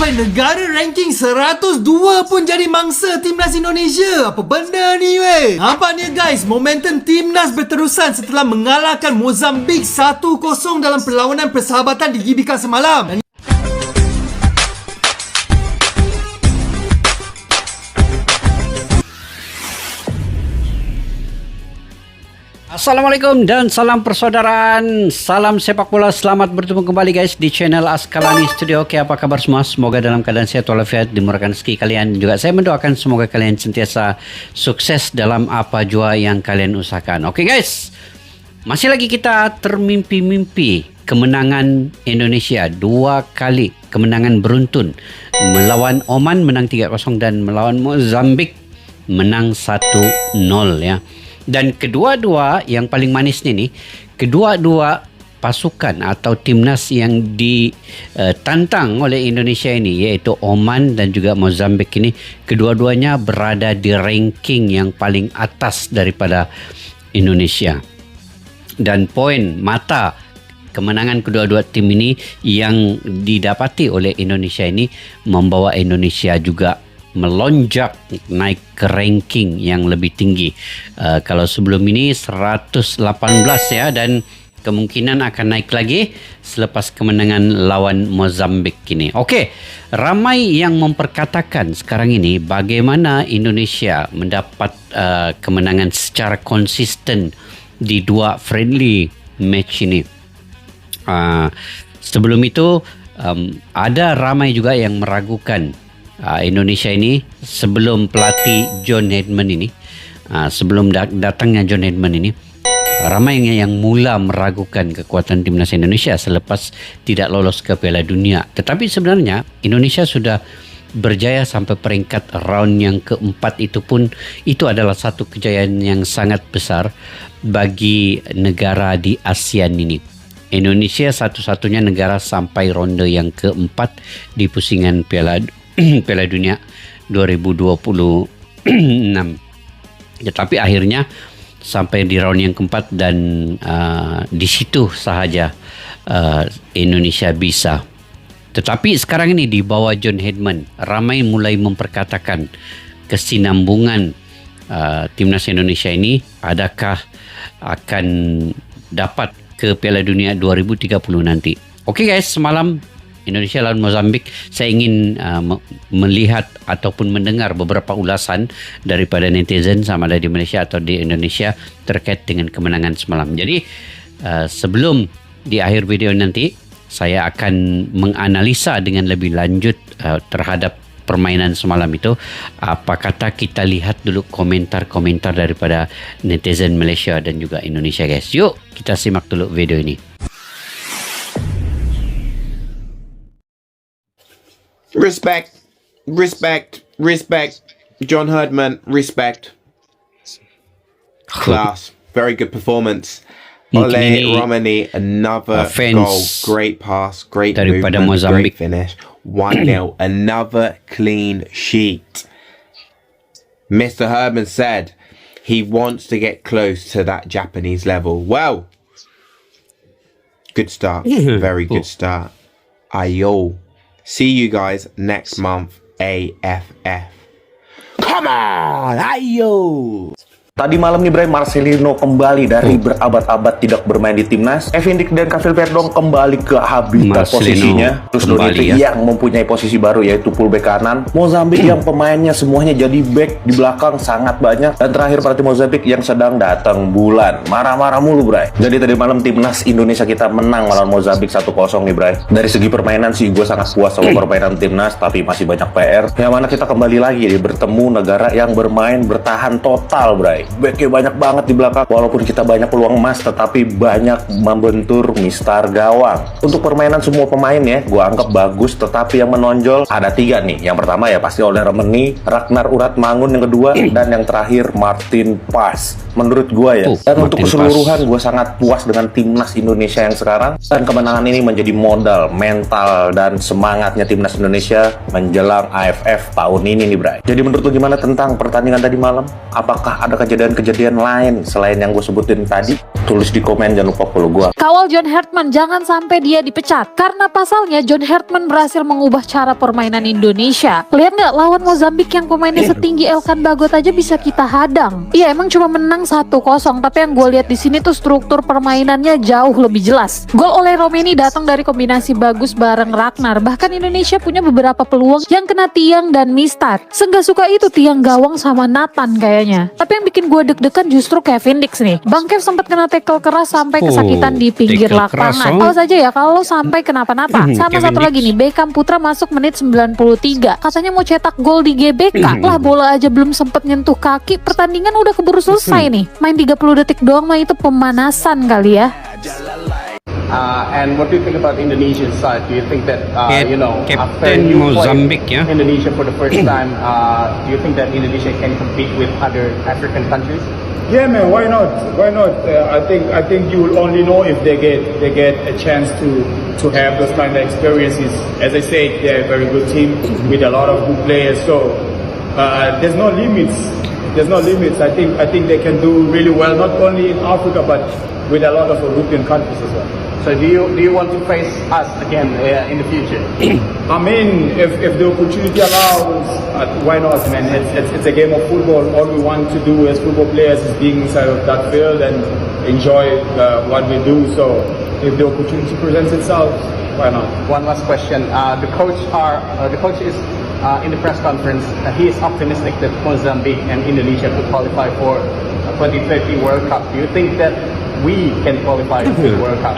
Sampai negara ranking 102 pun jadi mangsa timnas Indonesia. Apa benda ni weh? Nampaknya guys, momentum timnas berterusan setelah mengalahkan Mozambik 1-0 dalam perlawanan persahabatan di GBK semalam. Assalamualaikum dan salam persaudaraan. Salam sepak bola. Selamat bertemu kembali guys di channel Askalani Studio. Oke, apa kabar semua? Semoga dalam keadaan sehat walafiat, dimurahkan rezeki kalian. Juga saya mendoakan semoga kalian sentiasa sukses dalam apa jua yang kalian usahakan. Oke guys, masih lagi kita termimpi-mimpi kemenangan Indonesia. 2 kali kemenangan beruntun. Melawan Oman menang 3-0 dan melawan Mozambik menang 1-0 ya. Dan kedua-dua yang paling manis nih, kedua-dua pasukan atau timnas yang ditantang oleh Indonesia ini, yaitu Oman dan juga Mozambik ini, kedua-duanya berada di ranking yang paling atas daripada Indonesia. Dan poin mata kemenangan kedua-dua tim ini yang didapati oleh Indonesia ini membawa Indonesia juga melonjak naik ke ranking yang lebih tinggi. Kalau sebelum ini 118 ya, dan kemungkinan akan naik lagi selepas kemenangan lawan Mozambik ini. Oke, ramai yang memperkatakan sekarang ini bagaimana Indonesia mendapat kemenangan secara konsisten di 2 friendly match ini. Sebelum itu ada ramai juga yang meragukan Indonesia ini sebelum pelatih John Hedman ini, sebelum datangnya John Hedman ini, ramai yang mula meragukan kekuatan timnas Indonesia selepas tidak lolos ke Piala Dunia. Tetapi sebenarnya Indonesia sudah berjaya sampai peringkat round yang keempat, itu pun itu adalah satu kejayaan yang sangat besar bagi negara di ASEAN ini. Indonesia satu-satunya negara sampai ronde yang keempat di pusingan Piala Dunia 2026. Tetapi akhirnya sampai di round yang keempat dan di situ sahaja Indonesia bisa. Tetapi sekarang ini di bawah John Hedman, ramai mulai memperkatakan kesinambungan timnas Indonesia ini adakah akan dapat ke Piala Dunia 2030 nanti. Oke guys, semalam Indonesia lawan Mozambik, saya ingin melihat ataupun mendengar beberapa ulasan daripada netizen sama ada di Malaysia atau di Indonesia terkait dengan kemenangan semalam. Jadi sebelum di akhir video nanti, saya akan menganalisa dengan lebih lanjut terhadap permainan semalam itu. Apa kata, kita lihat dulu komentar-komentar daripada netizen Malaysia dan juga Indonesia guys. Yuk kita simak dulu video ini. Respect. John Herdman, respect. Class. Very good performance. Ole Romani, another goal. Great pass, great movement, great finish. 1-0, another clean sheet. Mr. Herdman said he wants to get close to that Japanese level. Well, good start. Very good start. Ayo. See you guys next month, AFF. Come on, ayo! Tadi malam nih Bray, Marcelino kembali dari berabad-abad tidak bermain di timnas. Kevin Dijk dan Kavil Verdong kembali ke habitat posisinya. Terus Donito yang mempunyai posisi baru yaitu fullback kanan. Mozambik yang pemainnya semuanya jadi back di belakang sangat banyak. Dan terakhir pelatih Mozambik yang sedang datang bulan. Marah-marah mulu Bray. Jadi tadi malam timnas Indonesia kita menang melawan Mozambik 1-0 nih Bray. Dari segi permainan sih gue sangat puas sama permainan timnas, tapi masih banyak PR. Yang mana kita kembali lagi bertemu negara yang bermain bertahan total Bray. Backnya banyak banget di belakang. Walaupun kita banyak peluang emas, tetapi banyak membentur mistar gawang. Untuk permainan semua pemain ya, gue anggap bagus. Tetapi yang menonjol ada 3 nih. Yang pertama ya pasti Ole Romani, Ragnar Uratmangun yang kedua, dan yang terakhir Martin Pas. Menurut gue ya. Dan untuk keseluruhan gue sangat puas dengan timnas Indonesia yang sekarang. Dan kemenangan ini menjadi modal, mental, dan semangatnya timnas Indonesia menjelang AFF tahun ini nih Bray. Jadi menurut lu gimana tentang pertandingan tadi malam? Apakah ada kejadian-kejadian lain selain yang gue sebutin tadi? Tulis di komen, jangan lupa follow gua. Kawal John Hartman, jangan sampai dia dipecat. Karena pasalnya John Hartman berhasil mengubah cara permainan Indonesia. Lihat nggak, lawan Mozambik yang pemainnya setinggi Elkan Bagot aja bisa kita hadang. Iya, emang cuma menang 1-0, tapi yang gue lihat di sini tuh struktur permainannya jauh lebih jelas. Gol oleh Romeni datang dari kombinasi bagus bareng Ragnar. Bahkan Indonesia punya beberapa peluang yang kena tiang dan Mistar. Seenggak suka itu tiang gawang sama Nathan kayaknya. Tapi yang bikin gue deg-degan justru Kevin Dix nih. Bang Kev sempat kena tackle keras sampai kesakitan di pinggir lapangan. Awas aja ya kalau sampai kenapa-napa. Sama satu lagi nih, Beckham Putra masuk menit 93. Katanya mau cetak gol di GBK. Lah bola aja belum sempet nyentuh kaki, pertandingan udah keburu selesai nih. Main 30 detik doang mah itu pemanasan kali ya. And what do you think about Indonesian side? Do you think that after Captain you Mozambic, played Indonesia for the first time, do you think that Indonesia can compete with other African countries? Yeah, man. Why not? Why not? I think you will only know if they get a chance to have those kind of experiences. As I said, they're a very good team with a lot of good players. So there's no limits. There's no limits. I think they can do really well, not only in Africa but with a lot of European countries as well. So do you want to face us again in the future? I mean, if the opportunity allows, why not, man? It's a game of football. All we want to do as football players is being inside of that field and enjoy what we do. So if the opportunity presents itself, why not? One last question. The coach is in the press conference. He is optimistic that Mozambique and Indonesia could qualify for 2030 World Cup. Do you think that we can qualify for the World Cup?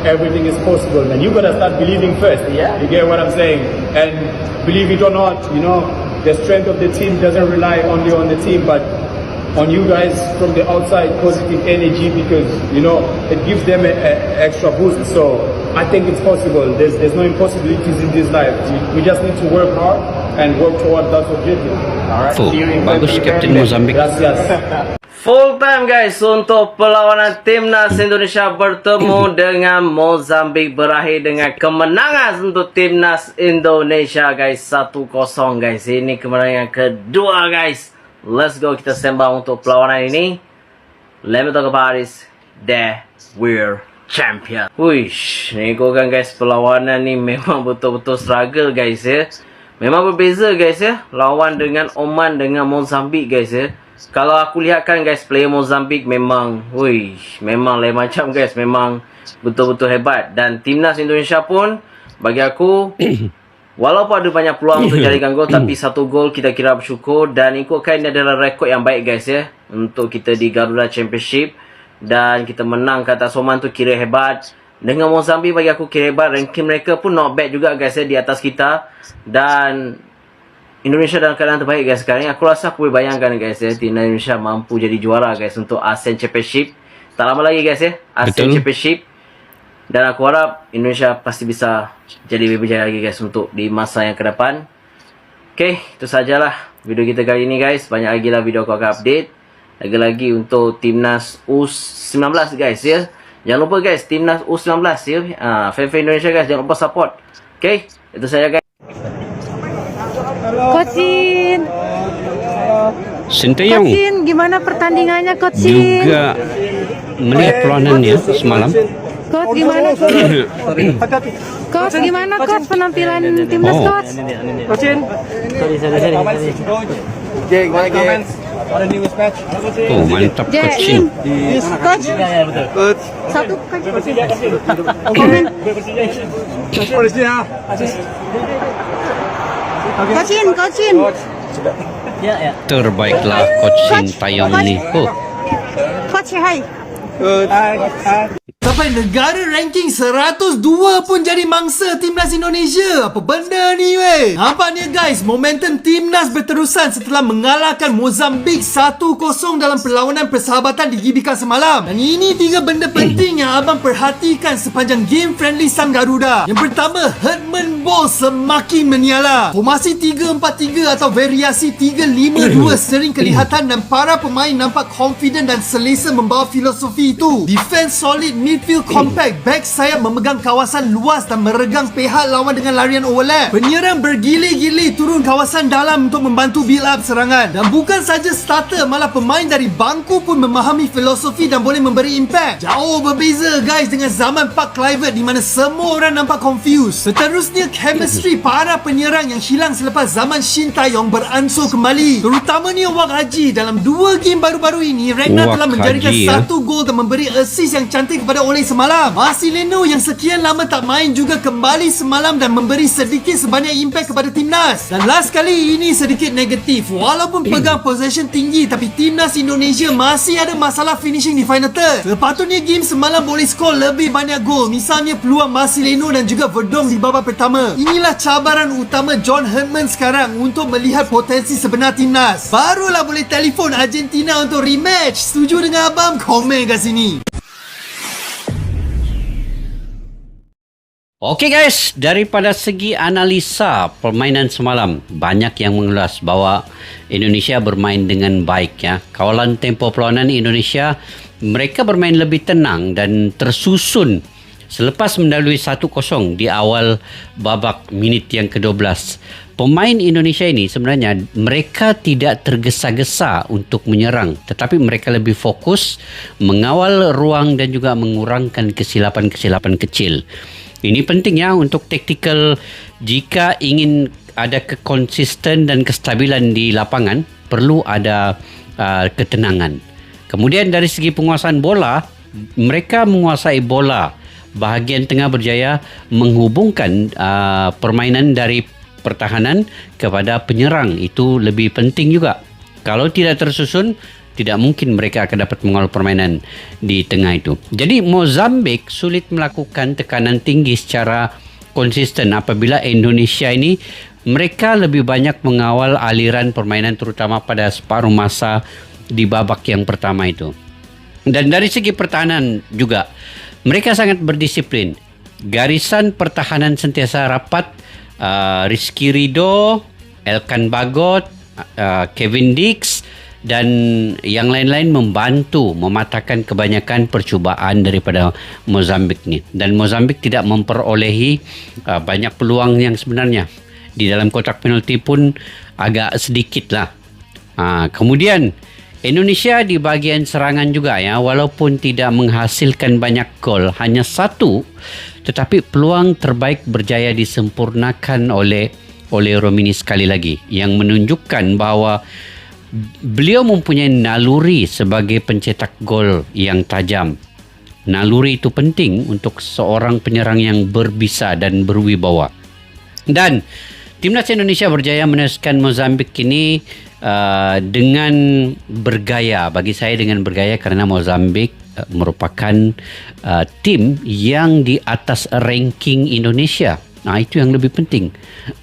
Everything is possible, man. You gotta start believing first. Yeah. You get what I'm saying? And believe it or not, the strength of the team doesn't rely only on the team, but on you guys from the outside, positive energy, because it gives them an extra boost. So I think it's possible. There's no impossibilities in this life. We just need to work hard and work toward that objective. All right. See you in Bagus Captain Mozambique. Gracias. Full time guys untuk perlawanan timnas Indonesia bertemu dengan Mozambik, berakhir dengan kemenangan untuk timnas Indonesia guys, 1-0 guys. Ini kemenangan kedua guys. Let's go, kita sembang untuk perlawanan ini. Let me talk about this. There we're champion. Wish, ni kan guys, perlawanan ni memang betul-betul struggle guys ya. Memang berbeza guys ya, lawan dengan Oman dengan Mozambik guys ya. Kalau aku lihat kan guys, player Mozambik memang memang lain macam guys, memang betul-betul hebat. Dan timnas Indonesia pun bagi aku walaupun ada banyak peluang untuk jadikan gol, tapi 1 gol kita kira bersyukur. Dan ikutkan ini adalah rekod yang baik guys ya untuk kita di Garuda Championship. Dan kita menang ke atas Oman tu kira hebat. Dengan Mozambik bagi aku kira hebat. Ranking mereka pun not bad juga guys ya, di atas kita. Dan Indonesia dalam keadaan terbaik guys sekarang. Aku rasa aku boleh bayangkan guys ya, tim Indonesia mampu jadi juara guys untuk ASEAN Championship. Tak lama lagi guys ya, ASEAN Championship. Dan aku harap Indonesia pasti bisa jadi lebih berjaya lagi guys untuk di masa yang ke depan. Okay, itu sajalah video kita kali ini guys. Banyak lagi lah video aku akan update. Lagi-lagi untuk timnas U19 guys ya. Jangan lupa guys, timnas U19 ya. Fan-fan Indonesia guys, jangan lupa support. Okay, itu saja guys. Coachin, Sinteyong gimana pertandingannya Coachin? juga melihat perlawanannya semalam. Coach gimana Coach gimana Coach penampilan timnas Coach? Coachin. Jake, what comments on the newest match? Oh, mantap Coachin. Coach. Coach. Satu kan. Coachin. Terbaiklah Coach Sintayong ni. Coach hai. Sampai negara ranking 102 pun jadi mangsa timnas Indonesia. Apa benda ni weh? Nampak ni guys, momentum timnas berterusan setelah mengalahkan Mozambik 1-0 dalam perlawanan persahabatan di GBK semalam. Dan ini 3 benda penting yang abang perhatikan sepanjang game friendly Sang Garuda. Yang pertama, Herdman ball semakin menyala. Formasi 3-4-3 atau variasi 3-5-2 sering kelihatan dan para pemain nampak confident dan selesa membawa filosofi itu. Defense solid, midfield midfield compact, back sayap memegang kawasan luas dan meregang pihak lawan dengan larian overlap. Penyerang bergili-gili turun kawasan dalam untuk membantu build up serangan. Dan bukan saja starter, malah pemain dari bangku pun memahami filosofi dan boleh memberi impact. Jauh berbeza guys dengan zaman Park Kluivert di mana semua orang nampak confused. Seterusnya, chemistry para penyerang yang hilang selepas zaman Shin Tae-yong beransur kembali. Terutamanya Wak Haji. Dalam 2 game baru-baru ini, Ragnar telah menjadikan 1 gol dan memberi assist yang cantik kepada Ole semalam. Marcelino yang sekian lama tak main juga kembali semalam dan memberi sedikit sebanyak impact kepada timnas. Dan last kali ini sedikit negatif. Walaupun pegang possession tinggi, tapi timnas Indonesia masih ada masalah finishing di final third. Sepatutnya game semalam boleh skor lebih banyak gol. Misalnya peluang Marcelino dan juga Verdong di babak pertama. Inilah cabaran utama John Herdman sekarang untuk melihat potensi sebenar timnas. Barulah boleh telefon Argentina untuk rematch. Setuju dengan abang? Komen kat sini. Okey guys, daripada segi analisa permainan semalam, banyak yang mengulas bahawa Indonesia bermain dengan baik ya. Kawalan tempoh perlawanan Indonesia, mereka bermain lebih tenang dan tersusun selepas mendahului 1-0 di awal babak minit yang ke-12. Pemain Indonesia ini sebenarnya mereka tidak tergesa-gesa untuk menyerang, tetapi mereka lebih fokus mengawal ruang dan juga mengurangkan kesilapan-kesilapan kecil. Ini penting ya untuk taktikal. Jika ingin ada kekonsisten dan kestabilan di lapangan, perlu ada ketenangan. Kemudian dari segi penguasaan bola, mereka menguasai bola. Bahagian tengah berjaya menghubungkan permainan dari pertahanan kepada penyerang. Itu lebih penting juga. Kalau tidak tersusun, tidak mungkin mereka akan dapat mengawal permainan di tengah itu. Jadi Mozambik sulit melakukan tekanan tinggi secara konsisten apabila Indonesia ini mereka lebih banyak mengawal aliran permainan terutama pada separuh masa di babak yang pertama itu. Dan dari segi pertahanan juga mereka sangat berdisiplin. Garisan pertahanan sentiasa rapat. Rizky Ridho, Elkan Bagot, Kevin Dix dan yang lain-lain membantu mematahkan kebanyakan percubaan daripada Mozambik ni. Dan Mozambik tidak memperolehi banyak peluang yang sebenarnya. Di dalam kotak penalti pun agak sedikit lah. Kemudian Indonesia di bahagian serangan juga ya, walaupun tidak menghasilkan banyak gol, hanya 1, tetapi peluang terbaik berjaya disempurnakan oleh Romini sekali lagi, yang menunjukkan bahawa beliau mempunyai naluri sebagai pencetak gol yang tajam. Naluri itu penting untuk seorang penyerang yang berbisa dan berwibawa. Dan timnas Indonesia berjaya meneruskan Mozambik ini dengan bergaya. Bagi saya dengan bergaya kerana Mozambik merupakan tim yang di atas ranking Indonesia. Itu yang lebih penting.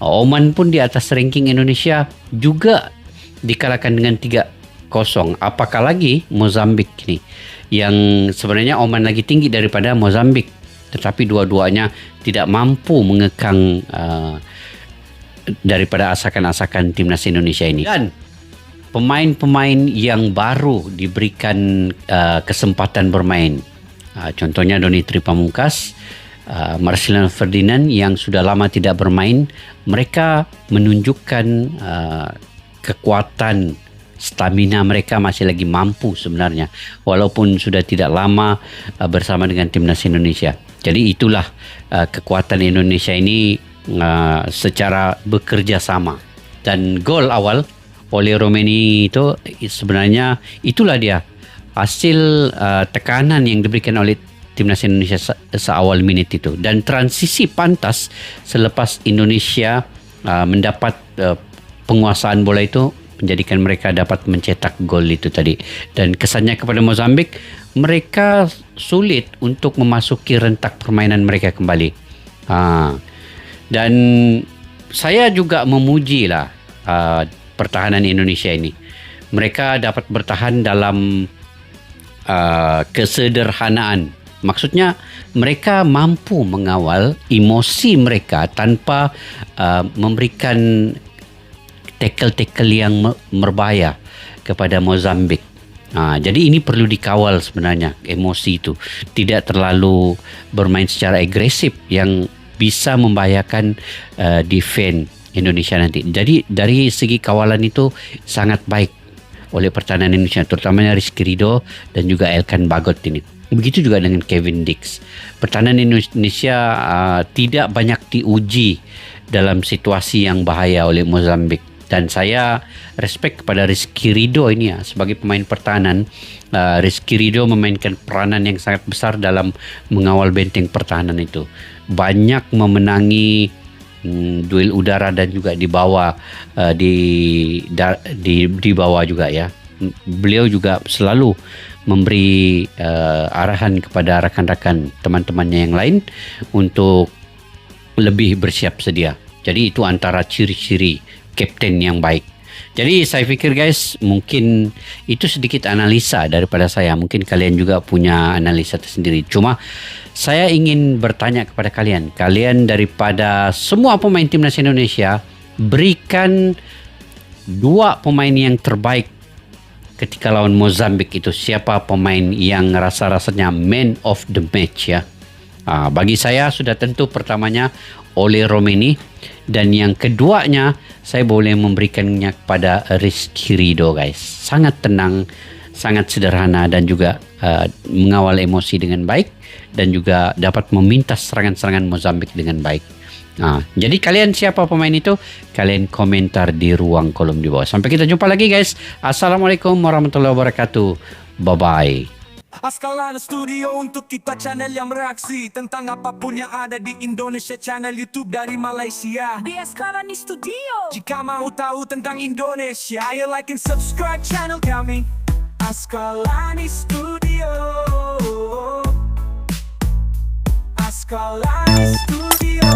Oman pun di atas ranking Indonesia juga dikalahkan dengan 3-0. Apakah lagi Mozambik ini yang sebenarnya Oman lagi tinggi daripada Mozambik, tetapi dua-duanya tidak mampu mengekang daripada asakan-asakan timnas Indonesia ini. Dan pemain-pemain yang baru diberikan kesempatan bermain. Contohnya Doni Tri Pamungkas, Marcelino Ferdinand yang sudah lama tidak bermain. Mereka menunjukkan kekuatan, stamina mereka masih lagi mampu sebenarnya, walaupun sudah tidak lama bersama dengan timnas Indonesia. Jadi itulah kekuatan Indonesia ini secara bekerja sama. Dan gol awal oleh Romini itu sebenarnya itulah dia hasil tekanan yang diberikan oleh timnas Indonesia seawal minit itu, dan transisi pantas selepas Indonesia mendapat penguasaan bola itu menjadikan mereka dapat mencetak gol itu tadi. Dan kesannya kepada Mozambik, mereka sulit untuk memasuki rentak permainan mereka kembali. Dan saya juga memujilah pertahanan Indonesia ini. Mereka dapat bertahan dalam kesederhanaan. Maksudnya mereka mampu mengawal emosi mereka tanpa memberikan tackle-tackle yang berbahaya kepada Mozambik. Jadi ini perlu dikawal sebenarnya, emosi itu tidak terlalu bermain secara agresif yang bisa membahayakan defense Indonesia nanti. Jadi dari segi kawalan itu sangat baik oleh pertahanan Indonesia, terutamanya Rizky Ridho dan juga Elkan Bagot ini. Begitu juga dengan Kevin Dix. Pertahanan Indonesia tidak banyak diuji dalam situasi yang bahaya oleh Mozambik. Dan saya respect kepada Rizky Ridho ini sebagai pemain pertahanan. Rizky Ridho memainkan peranan yang sangat besar dalam mengawal benteng pertahanan itu. Banyak memenangi duel udara dan juga di bawah di bawah juga ya. Beliau juga selalu memberi arahan kepada rakan-rakan teman-temannya yang lain untuk lebih bersiap sedia. Jadi itu antara ciri-ciri kapten yang baik. Jadi saya pikir guys, mungkin itu sedikit analisa daripada saya. Mungkin kalian juga punya analisa tersendiri. Cuma saya ingin bertanya kepada kalian. Kalian daripada semua pemain timnas Indonesia, berikan 2 pemain yang terbaik ketika lawan Mozambik itu. Siapa pemain yang rasa-rasanya man of the match ya? Bagi saya sudah tentu pertamanya Ole Romeni, dan yang keduanya saya boleh memberikannya kepada Rizky Ridho guys. Sangat tenang, sangat sederhana dan juga mengawal emosi dengan baik dan juga dapat memintas serangan-serangan Mozambik dengan baik. Jadi kalian siapa pemain itu? Kalian komentar di ruang kolom di bawah. Sampai kita jumpa lagi guys. Assalamualaikum warahmatullahi wabarakatuh. Bye-bye. Askalana Studio untuk kita channel yang bereaksi tentang apapun yang ada di Indonesia, channel YouTube dari Malaysia di Askalani Studio. Jika mau tahu tentang Indonesia, ayo like and subscribe channel kami Askalani Studio. Askalani Studio.